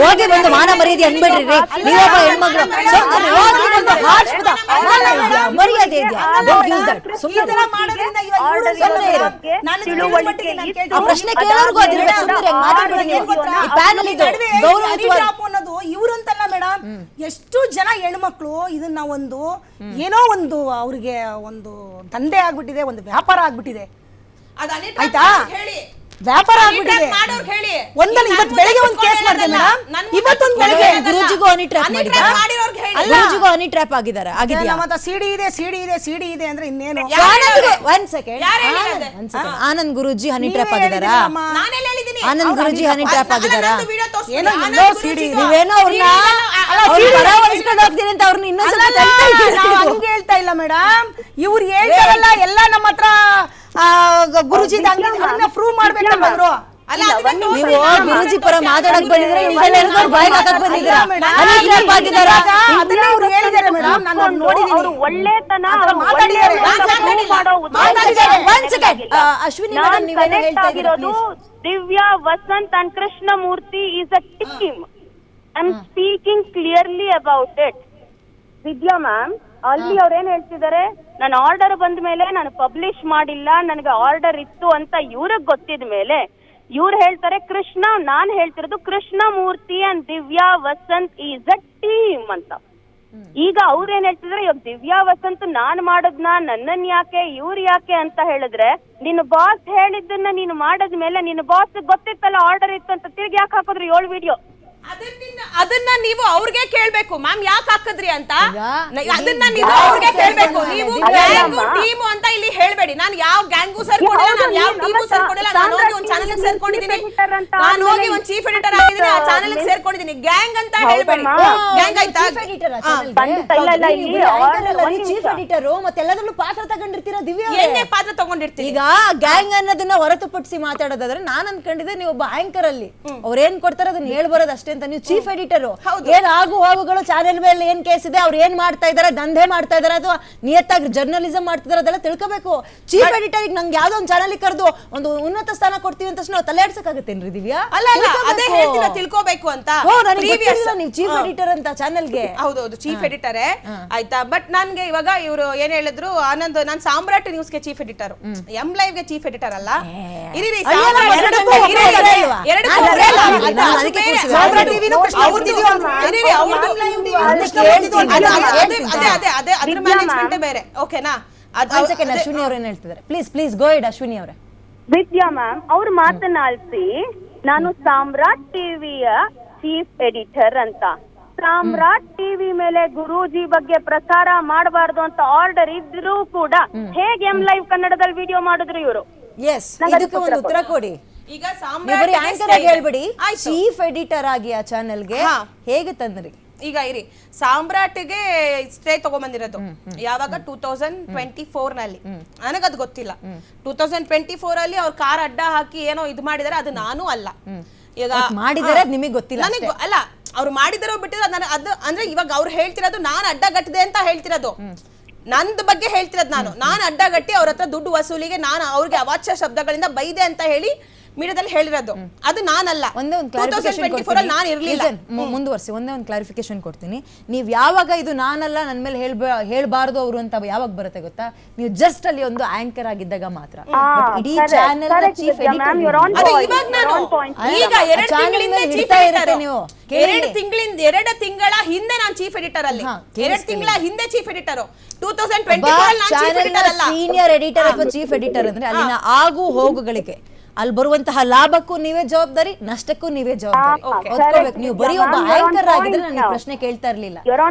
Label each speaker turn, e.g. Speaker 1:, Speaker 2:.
Speaker 1: ಹೋಗಿ ಬಂದು ಮಾನ ಮರ್ಯಾದೆ ಅನ್ಬೇಡ್ರಿ ನೀವೊಬ್ಬ ಹೆಣ್ಮಗಳು ಮರ್ಯಾದೆ ಇದೆಯಾ ಪ್ರಶ್ನೆ ಕೇಳೋರ್ಗು ಪ್ಯಾನಲ್ ಇದು
Speaker 2: ಅನ್ನೋದು ಇವ್ರಂತಲ್ಲ ಮೇಡಮ್. ಎಷ್ಟು ಜನ ಹೆಣ್ಮಕ್ಳು ಇದನ್ನ ಏನೋ ಅವ್ರಿಗೆ ಒಂದು ದಂಧೆ ಆಗ್ಬಿಟ್ಟಿದೆ, ಒಂದು ವ್ಯಾಪಾರ ಆಗ್ಬಿಟ್ಟಿದೆ. ಆಯ್ತಾ, ವ್ಯಾಪಾರ ಆಗ್ಬಿಟ್ಟಿದೆ. ಒಂದಲ್ಲ ಇವತ್ತು ಬೆಳಗ್ಗೆ ಒಂದು ಕೇಸ್ ಮಾಡಿದೆ ಮೇಡಮ್, ಇವತ್ತೊಂದು ಬೆಳಗ್ಗೆ
Speaker 1: ಗುರುಜಿಗೂ ಹನಿ ಟ್ರ್ಯಾಪ್ ಗುರುಜಿಗೂ ಹನಿ ಟ್ರ್ಯಾಪ್ ಆಗಿದ್ದಾರೆ.
Speaker 2: ನಮ್ಮ ಸಿಡಿ ಇದೆ ಅಂದ್ರೆ ಇನ್ನೇನು.
Speaker 1: ಒಂದ್ ಸೆಕೆಂಡ್, ಆನಂದ್ ಗುರುಜಿ ಹನಿ ಟ್ರ್ಯಾಪ್ ಆಗಿದಾರಾ? ಆನಂದ್ ಗುರುಜಿ ಹನಿ ಟ್ರ್ಯಾಪ್ ಆಗಿದಾರಾ? ನೀವೇನೋ ಅವ್ರನ್ನ ಹೋಗ್ತೀನಿ ಅಂತ ಅವ್ರನ್ನ ಇನ್ನೊಂದ್ಸಲ
Speaker 2: ಹಂಗೆ ಹೇಳ್ತಾ ಇಲ್ಲ ಮೇಡಮ್. ಇವ್ರು ಹೇಳ್ತಾರಲ್ಲ ಎಲ್ಲ ನಮ್ಮ ಹತ್ರ ಗುರುಜಿ ಪ್ರೂವ್ ಮಾಡ್ಬೇಕಲ್ಲ ಅವರು.
Speaker 1: ನೀವು ಗುರುಜಿ ಪರ ಮಾತಾಡಕ್ ಬಂದಿದ್ರೆ ಬಾಯಿಗೆ ಹಾಕಕ್ ಬಂದಿದ್ದೀರಾ? Ashwini
Speaker 3: Divya Vasanth and Krishnamurthy is a team. I am speaking clearly about it. Vidya ma'am, ಅಲ್ಲಿ ಅವ್ರು ಏನ್ ಹೇಳ್ತಿದ್ದಾರೆ, ನನ್ನ ಆರ್ಡರ್ ಬಂದ ಮೇಲೆ ನಾನು ಪಬ್ಲಿಷ್ ಮಾಡಿಲ್ಲ, ನನಗೆ ಆರ್ಡರ್ ಇತ್ತು ಅಂತ ಇವ್ರಿಗೆ ಗೊತ್ತಿದ ಮೇಲೆ ಇವ್ರು ಹೇಳ್ತಾರೆ ಕೃಷ್ಣ, ನಾನ್ ಹೇಳ್ತಿರೋದು Krishnamurthy and Divya Vasanth is a team ಅಂತ. ಈಗ ಅವ್ರು ಏನ್ ಹೇಳ್ತಿದ್ರೆ, ಇವಾಗ ದಿವ್ಯಾ ವಸಂತ್ ನಾನ್ ಮಾಡದ್ನ ನನ್ನನ್ ಯಾಕೆ ಇವ್ರು ಯಾಕೆ ಅಂತ ಹೇಳಿದ್ರೆ, ನಿನ್ನ ಬಾಸ್ ಹೇಳಿದ್ದನ್ನ ನೀನು ಮಾಡದ್ಮೇಲೆ ನಿನ್ನ ಬಾಸ್ ಗೊತ್ತಿತ್ತಲ್ಲ ಆರ್ಡರ್ ಇತ್ತು ಅಂತ, ತಿರ್ಗಿ ಯಾಕೆ ಹಾಕಿದ್ರು 7 ವಿಡಿಯೋ?
Speaker 4: ಅದನ್ನ ನೀವು ಅವ್ರಿಗೆ ಕೇಳ್ಬೇಕು ಮ್ಯಾಮ್, ಯಾಕೆ ಹಾಕಿದ್ರಿ ಅಂತ. ಅದನ್ನ ನೀವು ಅವ್ರಿಗೆ ಕೇಳ್ಬೇಕು. ನೀವು ಗ್ಯಾಂಗು ಟೀಮು ಅಂತ ಇಲ್ಲಿ ಹೇಳ್ಬೇಡಿ. ನಾನು ಯಾವ ಗ್ಯಾಂಗು ಸೇರ್ಕೊಂಡಿಲ್ಲ, ನಾನು ಯಾವ ಟೀಮು ಸೇರ್ಕೊಂಡಿಲ್ಲ. ನಾನು ಹೋಗಿ ಒಂದು ಚಾನೆಲ್ ಸೇರ್ಕೊಂಡಿದ್ದೀನಿ, ನಾನು ಹೋಗಿ ಒಂದು ಚೀಫ್ ಎಡಿಟರ್ ಆಗಿದ್ದೀನಿ, ಆ ಚಾನೆಲ್ ಸೇರ್ಕೊಂಡಿದ್ದೀನಿ. ಗ್ಯಾಂಗ್ ಅಂತ ಹೇಳ್ಬೇಡಿ. ಗ್ಯಾಂಗ್ ಆಯ್ತಾ?
Speaker 1: ಚೀಫ್ ಎಡಿಟರ್ ಮತ್ತೆಲ್ಲದರಲ್ಲೂ ಪಾತ್ರ ತಗೊಂಡಿರ್ತೀರಾ ದಿವ್ಯಾ?
Speaker 4: ಏನೇ ಪಾತ್ರ ತಗೊಂಡಿರ್ತೀವಿ.
Speaker 1: ಈಗ ಗ್ಯಾಂಗ್ ಅನ್ನೋದನ್ನ ಹೊರತುಪಡಿಸಿ ಮಾತಾಡೋದಾದ್ರೆ ನಾನು ಅನ್ಕೊಂಡಿದ್ದೆ ನೀವು ಒಬ್ಬ ಆಂಕರ್ ಅಲ್ಲಿ ಅವ್ರೇನ್ ಕೊಡ್ತಾರೆ ಅದನ್ನ ಹೇಳ್ಬರೋದು ಅಷ್ಟೇ ಅಂತ. ನೀವು ಚೀಫ್ ಎಡಿಟರ್, ಏನ್ ಆಗು ಹೋಗುಗಳು ಚಾನೆಲ್ ಮೇಲೆ ಏನ್ ಕೇಸ್ ಇದೆ, ಅವ್ರು ಏನ್ ಮಾಡ್ತಾ ಇದಾರೆ, ದಂಧೆ ಮಾಡ್ತಾ ಇದಾರೆ, ಅಥವಾ ನಿಯತ್ತಾಗಿ ಜರ್ನಲಿಸಂ ಮಾಡ್ತಿದಾರೆ, ಅದೆಲ್ಲ ತಿಳ್ಕೋಬೇಕು. ಚೀಫ್ ಎಡಿಟರ್ ಈಗ ನಂಗೆ ಯಾವ್ದೋ ಒಂದು ಚಾನಲ್ ಕರೆದು ಒಂದು ಉನ್ನತ ಸ್ಥಾನ ಕೊಡ್ತೀವಿ ಅಂತ ನಾವು ತಲೆ ಆಡ್ಸಕ್ಕಾಗತ್ತೇನ್ರಿ ದಿವ್ಯಾ?
Speaker 4: ಅಲ್ಲ ಅದೇ ಹೇಳ್ತೀರಾ, ತಿಳ್ಕೋಬೇಕು ಅಂತ.
Speaker 1: ನೀವು ಚೀಫ್ ಎಡಿಟರ್ ಅಂತ ಚಾನೆಲ್ಗೆ.
Speaker 4: ಹೌದೌದು, ಚೀಫ್ ಎಡಿಟರೇ ಆಯ್ತಾ. ಬಟ್ ನನ್ಗೆ ಇವಾಗ ಇವರು ಏನ್ ಹೇಳಿದ್ರು, ಆನಂದ್, ನಾನ್ ಸಾಮ್ರಾಟ್ ನ್ಯೂಸ್ಗೆ ಚೀಫ್ ಎಡಿಟರ್, ಎಂ ಲೈವ್ ಗೆ ಚೀಫ್ ಎಡಿಟರ್ ಅಲ್ಲ. ಬೇರೆ ಓಕೆನಾ?
Speaker 1: ಅಶ್ವಿನಿ ಅವ್ರು ಏನ್ ಹೇಳ್ತಿದ್ದಾರೆ? ಪ್ಲೀಸ್ ಗೋ ಹೆಡ್ ಅಶ್ವಿನಿ ಅವರೇ.
Speaker 3: ವಿದ್ಯಾ ಮ್ಯಾಮ್, ಅವ್ರ ಮಾತನ್ನ ಆಲಿಸಿ, ನಾನು ಸಾಮ್ರಾಟ್ ಟಿವಿಯ ಚೀಫ್ ಎಡಿಟರ್ ಅಂತ. ಸಾಮ್ರಾಟ್ ಟಿವಿ ಮೇಲೆ ಗುರೂಜಿ ಬಗ್ಗೆ ಪ್ರಸಾರ ಮಾಡಬಾರ್ದು ಅಂತ ಆರ್ಡರ್ ಇದ್ರೂ ಕೂಡ ಹೇಗೆ ಎಂ ಲೈವ್ ಕನ್ನಡದಲ್ಲಿ ವಿಡಿಯೋ ಮಾಡಿದ್ರು ಇವರು?
Speaker 1: ಇದಕ್ಕೆ ಒಂದು ಉತ್ತರ ಕೊಡಿ. ಈಗ ಆಂಕರ್ ಆಗಿ ಹೇಳ್ಬಿಡಿ, ಚೀಫ್ ಎಡಿಟರ್ ಆಗಿ ಆ ಚಾನೆಲ್ಗೆ ಹೇಗೆ ತಂದ್ರಿ?
Speaker 4: ಈಗ ಇರಿ, ಸಾಮ್ರಾಟ್ಗೆ ಸ್ಟೇ ತಗೊಂಡ್ಬಂದಿರೋದು ಯಾವಾಗ 2024 ನಲ್ಲಿ. ನನಗದು ಗೊತ್ತಿಲ್ಲ. 2024 ಅಲ್ಲಿ ಅವ್ರ ಕಾರ್ ಅಡ್ಡ ಹಾಕಿ ಏನೋ ಇದು ಮಾಡಿದಾರೆ, ಅದು ನಾನು ಅಲ್ಲ. ಈಗ
Speaker 1: ಮಾಡಿದಾರೆ ನಿಮಗೆ ಗೊತ್ತಿಲ್ಲ.
Speaker 4: ನನಗೆ ಅಲ್ಲ, ಅವ್ರು ಮಾಡಿದಾರೋ ಬಿಟ್ಟಿರೋ ಅದು ಅಂದ್ರೆ ಇವಾಗ ಅವ್ರು ಹೇಳ್ತಿರೋದು ನಾನು ಅಡ್ಡಗಟ್ಟಿದೆ ಅಂತ ಹೇಳ್ತಿರೋದು. ನಂದ್ ಬಗ್ಗೆ ಹೇಳ್ತಿರೋದು ನಾನು ಅಡ್ಡಗಟ್ಟಿ ಅವ್ರ ಹತ್ರ ದುಡ್ಡು ವಸೂಲಿಗೆ ನಾನು ಅವ್ರಿಗೆ ಅವಾಚ್ಯ ಶಬ್ದಗಳಿಂದ ಬೈದೆ ಅಂತ ಹೇಳಿ ಮೀಡಿಯಾದಲ್ಲಿ ಹೇಳಿರೋದು, ಅದು ನಾನಲ್ಲ.
Speaker 1: ಮುಂದುವರಿಸಿ ಒಂದೇ ಒಂದು ಕ್ಲಾರಿಫಿಕೇಶನ್ ಕೊಡ್ತೀನಿ. ನೀವ್ ಯಾವಾಗ ಇದು ನಾನಲ್ಲ ನನ್ನ ಮೇಲೆ ಹೇಳ್ಬಾರ್ದು ಅವರು ಅಂತ ಯಾವಾಗ ಬರುತ್ತೆ ಗೊತ್ತಾ? ನೀವು ಜಸ್ಟ್ ಅಲ್ಲಿ ಒಂದು ಆಂಕರ್ ಆಗಿದ್ದಾಗ ಮಾತ್ರ. ಇಡೀ ಚಾನೆಲ್ ಚೀಫ್ ಎಡಿಟರ್ ನೀವು
Speaker 4: 2 ತಿಂಗಳ ಹಿಂದೆ ನಾನು ಚೀಫ್ ಎಡಿಟರ್ ಅಲ್ಲಿ, 2 ತಿಂಗಳ ಹಿಂದೆ ಚೀಫ್ ಎಡಿಟರ್. 2024
Speaker 1: ಸೀನಿಯರ್ ಎಡಿಟರ್ ಅಥವಾ ಚೀಫ್ ಎಡಿಟರ್ ಅಂದ್ರೆ ಅಲ್ಲಿನ ಆಗು ಹೋಗುಗಳಿಗೆ, ಅಲ್ಲಿ ಬರುವಂತಹ ಲಾಭಕ್ಕೂ ನೀವೇ ಜವಾಬ್ದಾರಿ, ನಷ್ಟಕ್ಕೂ ನೀವೇ ಜವಾಬ್ದಾರಿ. ನೀವು ಬರೀ ಒಬ್ಬ ಆಂಕರ್ ಆಗಿದ್ರೆ ನಾನು ಪ್ರಶ್ನೆ ಕೇಳ್ತಾ ಇರ್ಲಿಲ್ಲ.